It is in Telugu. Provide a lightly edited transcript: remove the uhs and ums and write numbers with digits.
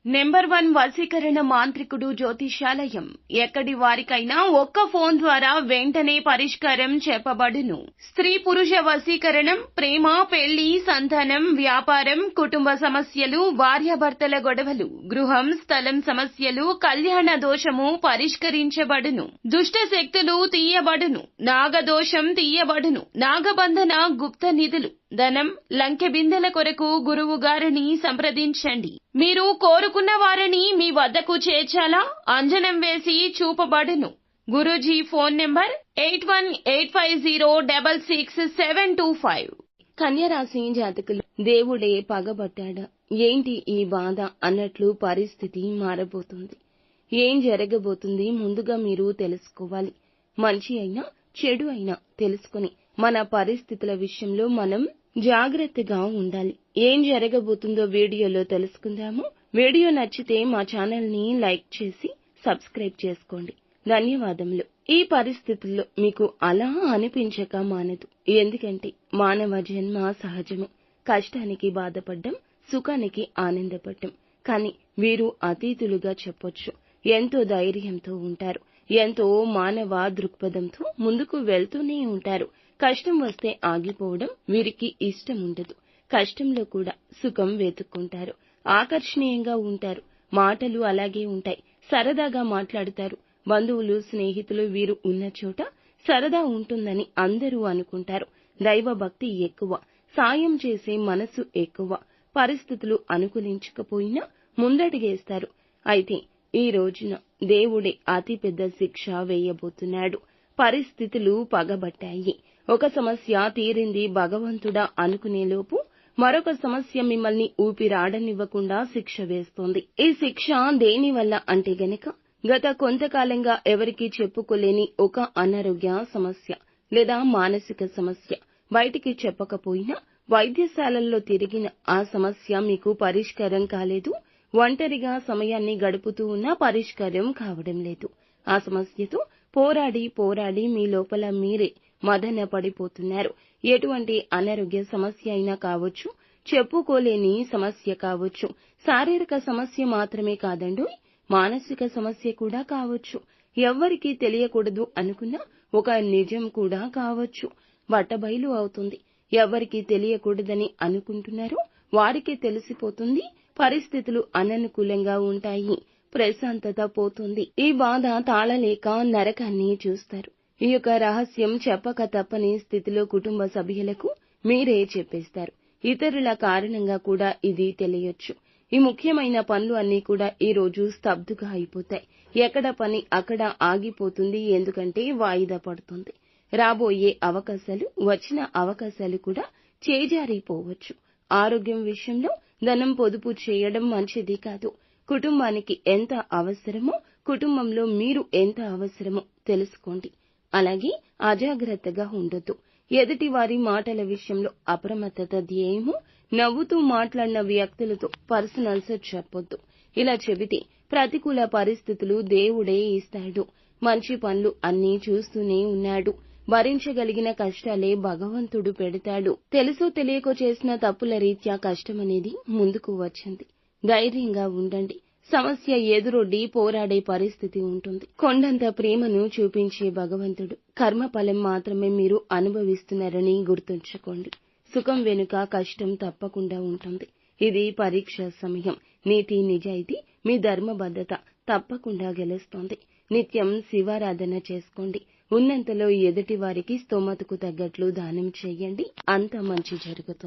నెంబర్ 1 వశీకరణ మాంత్రికుడు జ్యోతిష్యాలయం. ఎక్కడి వారికైనా ఒక్క ఫోన్ ద్వారా వెంటనే పరిష్కారం చెప్పబడును. స్త్రీ పురుష వశీకరణం, ప్రేమ, పెళ్లి, సంతానం, వ్యాపారం, కుటుంబ సమస్యలు, భార్యాభర్తల గొడవలు, గృహం, స్థలం సమస్యలు, కళ్యాణ దోషము పరిష్కరించబడును. దుష్ట శక్తులు తీయబడును. నాగదోషం తీయబడును. నాగబంధన, గుప్త నిధులు, ధనం, లంకె బిందెల కొరకు గురువు గారిని సంప్రదించండి. మీరు కోరుకున్న వారిని మీ వద్దకు చేర్చాలా? అంజనం వేసి చూపబడును. Guruji phone number 8185066725. కన్యరాశి జాతకులు, దేవుడే పగబట్టాడా ఏంటి ఈ బాధ అన్నట్లు పరిస్థితి మారబోతుంది. ఏం జరగబోతుంది ముందుగా మీరు తెలుసుకోవాలి. మంచి అయినా చెడు అయినా తెలుసుకుని మన పరిస్థితుల విషయంలో మనం జాగ్రత్తగా ఉండాలి. ఏం జరగబోతుందో వీడియోలో తెలుసుకుందాము. వీడియో నచ్చితే మా ఛానల్ ని లైక్ చేసి సబ్స్క్రైబ్ చేసుకోండి. ధన్యవాదములు. ఈ పరిస్థితుల్లో మీకు అలా అనిపించక మానదు. ఎందుకంటే మానవ జన్మ సహజమే. కష్టానికి బాధపడ్డం, సుఖానికి ఆనందపడ్డం. కానీ వీరు అతీతులుగా చెప్పొచ్చు. ఎంతో ధైర్యంతో ఉంటారు. ఎంతో మానవ దృక్పథంతో ముందుకు వెళ్తూనే ఉంటారు. కష్టం వస్తే ఆగిపోవడం వీరికి ఇష్టం ఉండదు. కష్టంలో కూడా సుఖం వెతుక్కుంటారు. ఆకర్షణీయంగా ఉంటారు. మాటలు అలాగే ఉంటాయి. సరదాగా మాట్లాడతారు. బంధువులు, స్నేహితులు వీరు ఉన్న చోట సరదా ఉంటుందని అందరూ అనుకుంటారు. దైవ భక్తి ఎక్కువ. సాయం చేసే మనసు ఎక్కువ. పరిస్థితులు అనుకూలించకపోయినా ముందడుగేస్తారు. అయితే ఈ రోజున దేవుడే అతిపెద్ద శిక్ష వేయబోతున్నాడు. పరిస్థితులు పగబట్టాయి. ఒక సమస్య తీరింది భగవంతుడా అనుకునేలోపు మరొక సమస్య మిమ్మల్ని ఊపిరాడనివ్వకుండా శిక్ష వేస్తోంది. ఈ శిక్ష దేనివల్ల అంటే గనక గత కొంతకాలంగా ఎవరికీ చెప్పుకోలేని ఒక అనారోగ్య సమస్య లేదా మానసిక సమస్య. బయటికి చెప్పకపోయినా వైద్యశాలల్లో తిరిగిన ఆ సమస్య మీకు పరిష్కారం కాలేదు. ఒంటరిగా సమయాన్ని గడుపుతూ ఉన్నా పరిష్కారం కావడం లేదు. ఆ సమస్యతో పోరాడి మీ లోపల మీరే మదన పడిపోతున్నారు. ఎటువంటి అనారోగ్య సమస్య అయినా కావచ్చు, చెప్పుకోలేని సమస్య కావచ్చు, శారీరక సమస్య మాత్రమే కాదండోయ్, మానసిక సమస్య కూడా కావచ్చు. ఎవ్వరికీ తెలియకూడదు అనుకున్న ఒక నిజం కూడా కావచ్చు. బట్టబయలు అవుతుంది. ఎవరికీ తెలియకూడదని అనుకుంటున్నారో వారికే తెలిసిపోతుంది. పరిస్థితులు అననుకూలంగా ఉంటాయి. ప్రశాంతత పోతుంది. ఈ బాధ తాళలేక నరకాన్ని చూస్తారు. ఈ యొక్క రహస్యం చెప్పక తప్పని స్థితిలో కుటుంబ సభ్యులకు మీరే చెప్పేస్తారు. ఇతరుల కారణంగా కూడా ఇది తెలియొచ్చు. ఈ ముఖ్యమైన పనులు అన్నీ కూడా ఈ రోజు స్తబ్దుగా అయిపోతాయి. ఎక్కడ పని అక్కడ ఆగిపోతుంది. ఎందుకంటే వాయిదా పడుతుంది. రాబోయే అవకాశాలు, వచ్చిన అవకాశాలు కూడా చేజారిపోవచ్చు. ఆరోగ్యం విషయంలో ధనం పొదుపు చేయడం మంచిది కాదు. కుటుంబానికి ఎంత అవసరమో, కుటుంబంలో మీరు ఎంత అవసరమో తెలుసుకోండి. అలాగే అజాగ్రత్తగా ఉండొద్దు. ఎదుటి వారి మాటల విషయంలో అప్రమత్తత ధ్యేయము. నవ్వుతూ మాట్లాడిన వ్యక్తులతో పర్సనల్స్ చెప్పొద్దు. ఇలా చెబితే ప్రతికూల పరిస్థితులు దేవుడే ఇస్తాడు. మంచి పనులు అన్నీ చూస్తూనే ఉన్నాడు. భరించగలిగిన కష్టాలే భగవంతుడు పెడతాడు. తెలుసో తెలియకో చేసిన తప్పుల రీత్యా కష్టమనేది ముందుకు వచ్చింది. ధైర్యంగా ఉండండి. సమస్య ఎదురొడ్డి పోరాడే పరిస్థితి ఉంటుంది. కొండంత ప్రేమను చూపించే భగవంతుడు. కర్మఫలం మాత్రమే మీరు అనుభవిస్తున్నారని గుర్తుంచుకోండి. సుఖం వెనుక కష్టం తప్పకుండా ఉంటుంది. ఇది పరీక్ష సమయం. నీతి నిజాయితీ, మీ ధర్మబద్ధత తప్పకుండా గెలుస్తోంది. నిత్యం శివారాధన చేసుకోండి. ఉన్నంతలో ఎదుటి వారికి స్తోమతకు తగ్గట్లు దానం చేయండి. అంత మంచి జరుగుతుంది.